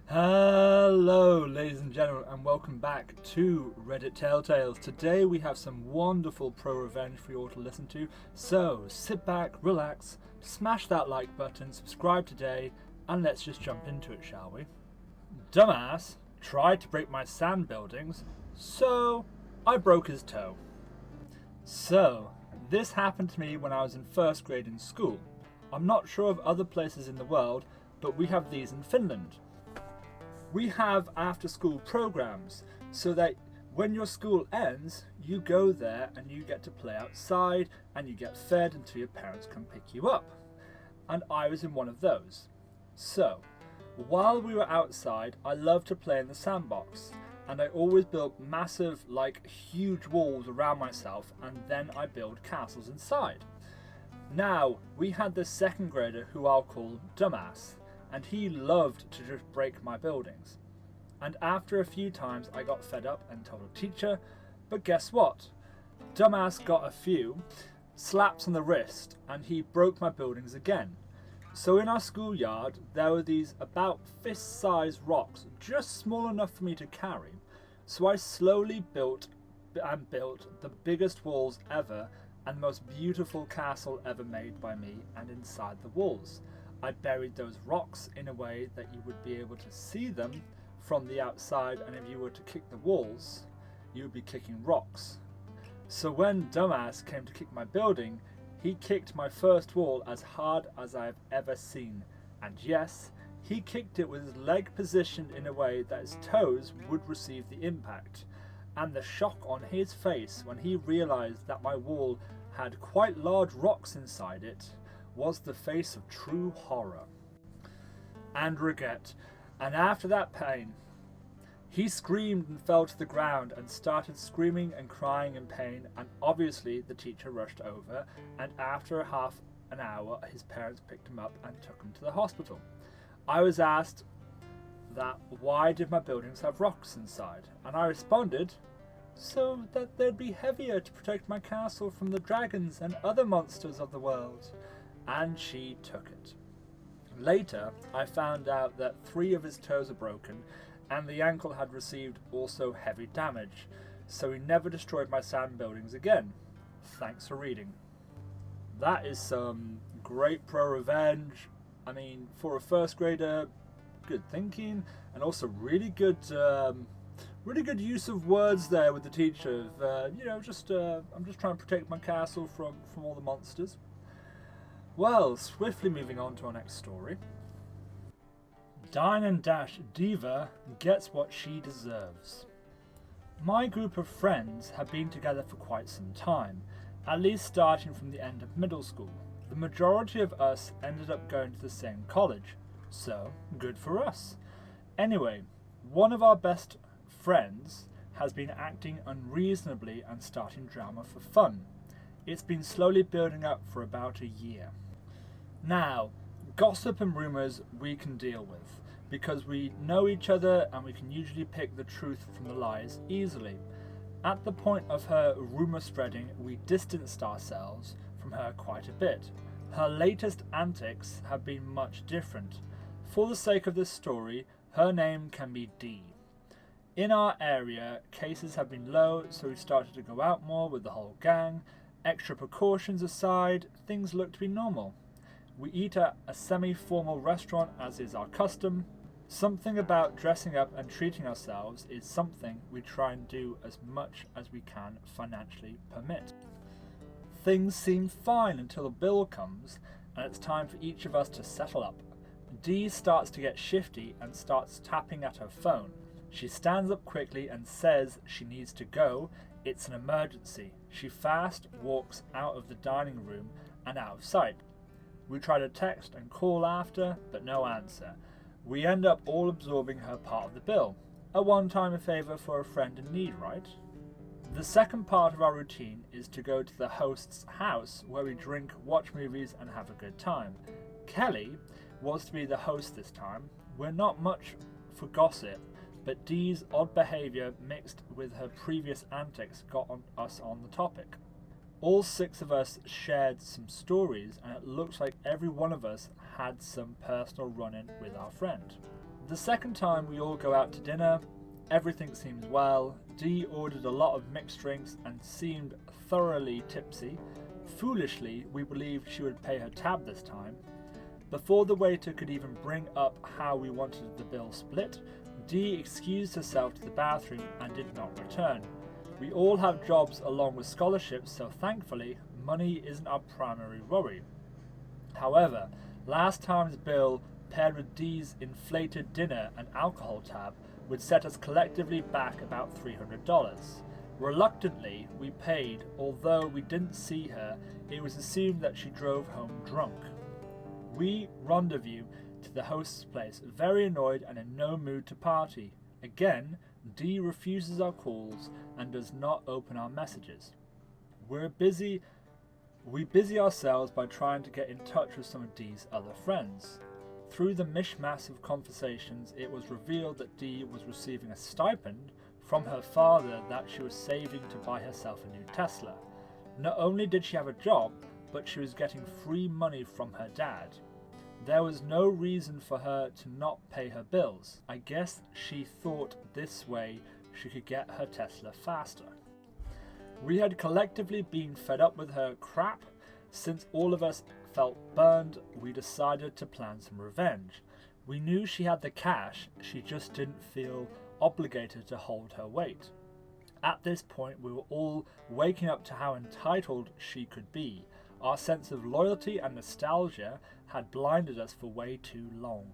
Hello ladies and gentlemen, and welcome back to Reddit Taletales. Today we have some wonderful pro revenge for you all to listen to, so sit back, relax, smash that like button, subscribe today, and let's just jump into it, shall we? Dumbass tried to break my sand buildings, so I broke his toe. So, this happened to me when I was in first grade in school. I'm not sure of other places in the world, but we have these in Finland. We have after school programs so that when your school ends, you go there and you get to play outside and you get fed until your parents come pick you up. And I was in one of those. So, while we were outside, I loved to play in the sandbox, and I always built massive, huge walls around myself, and then I build castles inside. Now, we had this second grader who I'll call Dumbass, and he loved to just break my buildings. And after a few times I got fed up and told a teacher, but guess what? Dumbass got a few slaps on the wrist and he broke my buildings again. So in our schoolyard there were these about fist-sized rocks, just small enough for me to carry. So I slowly built the biggest walls ever and the most beautiful castle ever made by me, and inside the walls I buried those rocks in a way that you would be able to see them from the outside, and if you were to kick the walls, you would be kicking rocks. So when Dumbass came to kick my building, he kicked my first wall as hard as I have ever seen. And yes, he kicked it with his leg positioned in a way that his toes would receive the impact. And the shock on his face when he realized that my wall had quite large rocks inside it was the face of true horror and regret. And after that pain, he screamed and fell to the ground and started screaming and crying in pain, and obviously the teacher rushed over, and after half an hour his parents picked him up and took him to the hospital. I was asked that why did my buildings have rocks inside, and I responded, so that they'd be heavier to protect my castle from the dragons and other monsters of the world. And she took it. Later, I found out that 3 of his toes were broken, and the ankle had received also heavy damage, so he never destroyed my sand buildings again. Thanks for reading. That is some great pro revenge. I mean, for a first grader, good thinking, and also really good use of words there with the teacher. I'm just trying to protect my castle from all the monsters. Well, swiftly moving on to our next story. Dine and Dash Diva gets what she deserves. My group of friends have been together for quite some time, at least starting from the end of middle school. The majority of us ended up going to the same college, so good for us. Anyway, one of our best friends has been acting unreasonably and starting drama for fun. It's been slowly building up for about a year. Now, gossip and rumours we can deal with, because we know each other and we can usually pick the truth from the lies easily. At the point of her rumour spreading, we distanced ourselves from her quite a bit. Her latest antics have been much different. For the sake of this story, her name can be D. In our area, cases have been low, so we started to go out more with the whole gang. Extra precautions aside, things look to be normal. We eat at a semi-formal restaurant as is our custom. Something about dressing up and treating ourselves is something we try and do as much as we can financially permit. Things seem fine until the bill comes and it's time for each of us to settle up. Dee starts to get shifty and starts tapping at her phone. She stands up quickly and says she needs to go. It's an emergency. She fast walks out of the dining room and out of sight. We try to text and call after, but no answer. We end up all absorbing her part of the bill. A one-time favour for a friend in need, right? The second part of our routine is to go to the host's house where we drink, watch movies and have a good time. Kelly was to be the host this time. We're not much for gossip, but Dee's odd behaviour mixed with her previous antics got us on the topic. All 6 of us shared some stories, and it looks like every one of us had some personal run-in with our friend. The second time we all go out to dinner, everything seems well. Dee ordered a lot of mixed drinks and seemed thoroughly tipsy. Foolishly, we believed she would pay her tab this time. Before the waiter could even bring up how we wanted the bill split, Dee excused herself to the bathroom and did not return. We all have jobs along with scholarships, so thankfully, money isn't our primary worry. However, last time's bill, paired with Dee's inflated dinner and alcohol tab, would set us collectively back about $300. Reluctantly, we paid. Although we didn't see her, it was assumed that she drove home drunk. We rendezvous to the host's place, very annoyed and in no mood to party. Again, Dee refuses our calls and does not open our messages. We busy ourselves by trying to get in touch with some of Dee's other friends. Through the mishmash of conversations, it was revealed that Dee was receiving a stipend from her father that she was saving to buy herself a new Tesla. Not only did she have a job, but she was getting free money from her dad. There was no reason for her to not pay her bills. I guess she thought this way she could get her Tesla faster. We had collectively been fed up with her crap. Since all of us felt burned, we decided to plan some revenge. We knew she had the cash, she just didn't feel obligated to hold her weight. At this point, we were all waking up to how entitled she could be. Our sense of loyalty and nostalgia had blinded us for way too long.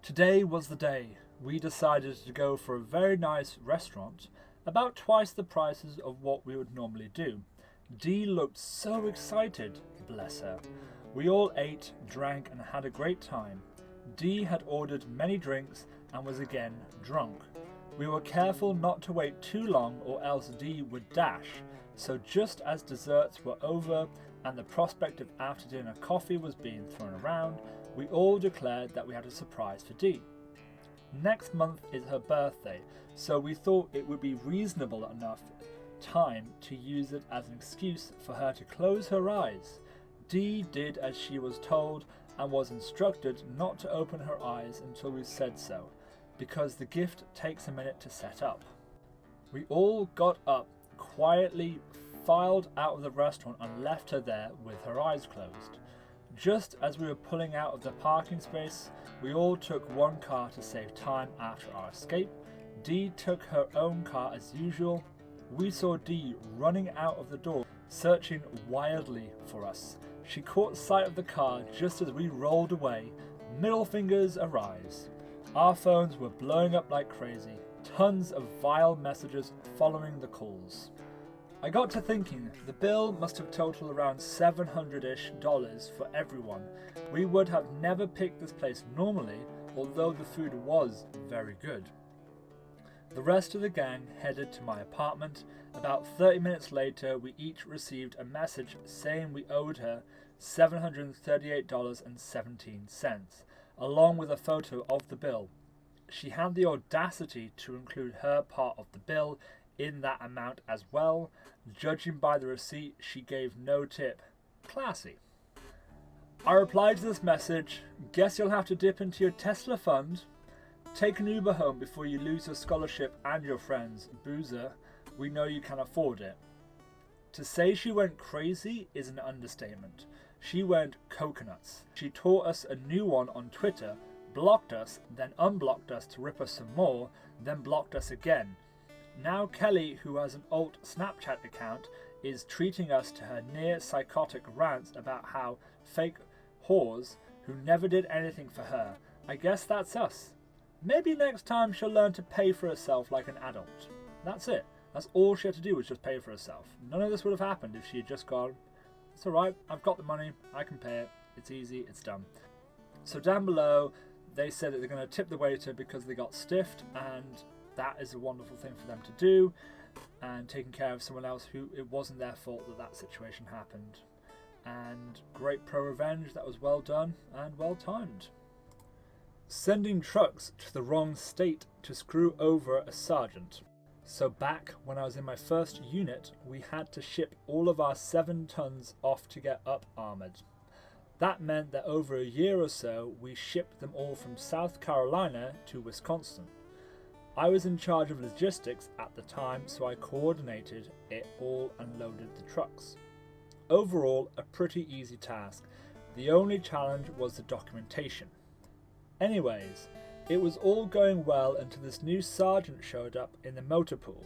Today was the day. We decided to go for a very nice restaurant, about twice the prices of what we would normally do. Dee looked so excited, bless her. We all ate, drank, and had a great time. Dee had ordered many drinks and was again drunk. We were careful not to wait too long or else Dee would dash, so just as desserts were over and the prospect of after-dinner coffee was being thrown around, we all declared that we had a surprise for Dee. Next month is her birthday, so we thought it would be reasonable enough time to use it as an excuse for her to close her eyes. Dee did as she was told and was instructed not to open her eyes until we said so, because the gift takes a minute to set up. We all got up, quietly filed out of the restaurant and left her there with her eyes closed. Just as we were pulling out of the parking space, we all took one car to save time after our escape. Dee took her own car as usual. We saw Dee running out of the door, searching wildly for us. She caught sight of the car just as we rolled away, middle fingers arise. Our phones were blowing up like crazy, tons of vile messages following the calls. I got to thinking, the bill must have totaled around $700-ish for everyone. We would have never picked this place normally, although the food was very good. The rest of the gang headed to my apartment. About 30 minutes later, we each received a message saying we owed her $738.17, along with a photo of the bill. She had the audacity to include her part of the bill in that amount as well. Judging by the receipt, she gave no tip. Classy. I replied to this message, guess you'll have to dip into your Tesla fund. Take an Uber home before you lose your scholarship and your friends. Boozer, we know you can afford it. To say she went crazy is an understatement. She went coconuts. She taught us a new one on Twitter, blocked us, then unblocked us to rip us some more, then blocked us again. Now Kelly, who has an alt Snapchat account, is treating us to her near psychotic rants about how fake whores who never did anything for her. I guess that's us. Maybe next time she'll learn to pay for herself like an adult. That's it. That's all she had to do was just pay for herself. None of this would have happened if she had just gone, it's alright, I've got the money, I can pay it, it's easy, it's done. So down below, they said that they're going to tip the waiter because they got stiffed, and that is a wonderful thing for them to do, and taking care of someone else who it wasn't their fault that that situation happened. And great pro-revenge, that was well done and well timed. Sending trucks to the wrong state to screw over a sergeant. So back when I was in my first unit, we had to ship all of our 7 tons off to get up armoured. That meant that over a year or so, we shipped them all from South Carolina to Wisconsin. I was in charge of logistics at the time, so I coordinated it all and loaded the trucks. Overall, a pretty easy task. The only challenge was the documentation. Anyways, it was all going well until this new sergeant showed up in the motor pool.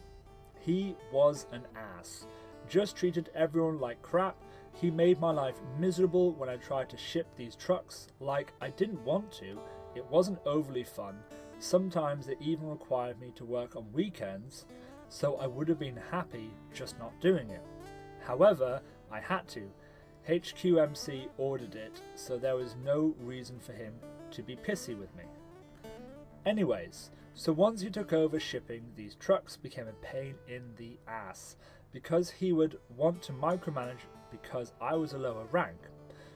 He was an ass. Just treated everyone like crap. He made my life miserable when I tried to ship these trucks. Like, I didn't want to. It wasn't overly fun. Sometimes it even required me to work on weekends, so I would have been happy just not doing it. However, I had to. HQMC ordered it, so there was no reason for him to be pissy with me. Anyways, so once he took over shipping, these trucks became a pain in the ass, because he would want to micromanage because I was a lower rank.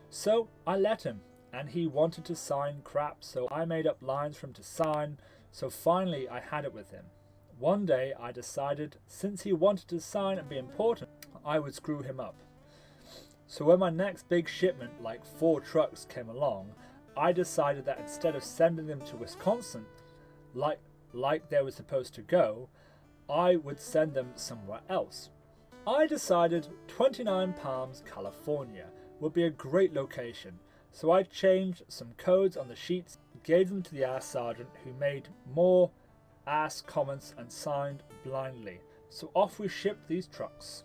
So I let him, and he wanted to sign crap, so I made up lines for him to sign, so finally I had it with him. One day I decided, since he wanted to sign and be important, I would screw him up. So when my next big shipment, like 4 trucks, came along, I decided that instead of sending them to Wisconsin, like they were supposed to go, I would send them somewhere else. I decided 29 Palms, California would be a great location, so I changed some codes on the sheets, gave them to the ass sergeant, who made more ass comments and signed blindly. So off we shipped these trucks.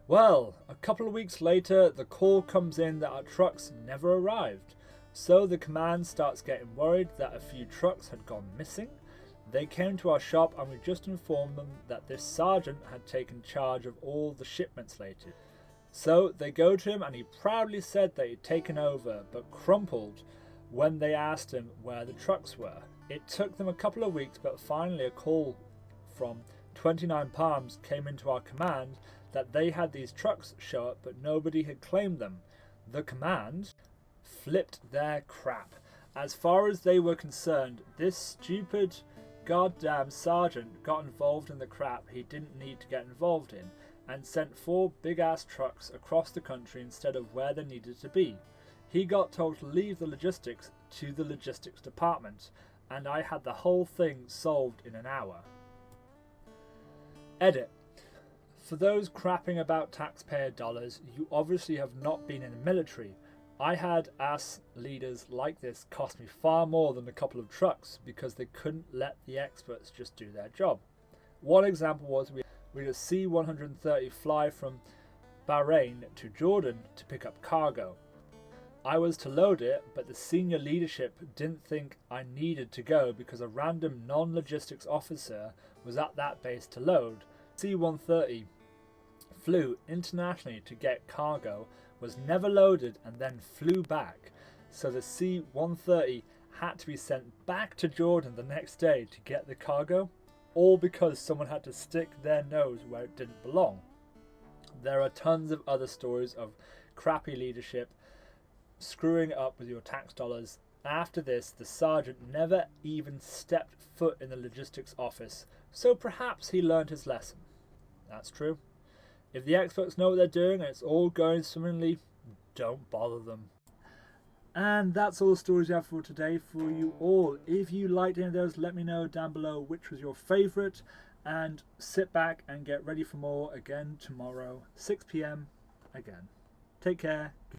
Well, a couple of weeks later, the call comes in that our trucks never arrived. So the command starts getting worried that a few trucks had gone missing. They came to our shop and we just informed them that this sergeant had taken charge of all the shipments later. So they go to him and he proudly said that he'd taken over, but crumpled when they asked him where the trucks were. It took them a couple of weeks, but finally a call from 29 Palms came into our command that they had these trucks show up, but nobody had claimed them. The command flipped their crap. As far as they were concerned, this stupid goddamn sergeant got involved in the crap he didn't need to get involved in, and sent 4 big ass trucks across the country instead of where they needed to be. He got told to leave the logistics to the logistics department, and I had the whole thing solved in an hour. Edit. For those crapping about taxpayer dollars, you obviously have not been in the military. I had ass leaders like this cost me far more than a couple of trucks because they couldn't let the experts just do their job. One example was we had a C-130 fly from Bahrain to Jordan to pick up cargo. I was to load it, but the senior leadership didn't think I needed to go because a random non-logistics officer was at that base to load. C-130 flew internationally to get cargo, was never loaded and then flew back, so the C-130 had to be sent back to Jordan the next day to get the cargo, all because someone had to stick their nose where it didn't belong. There are tons of other stories of crappy leadership screwing up with your tax dollars. After this, the sergeant never even stepped foot in the logistics office, so perhaps he learned his lesson. That's true. If the experts know what they're doing and it's all going swimmingly, don't bother them. And that's all the stories we have for today for you all. If you liked any of those, let me know down below which was your favourite, and sit back and get ready for more again tomorrow, 6 PM again. Take care.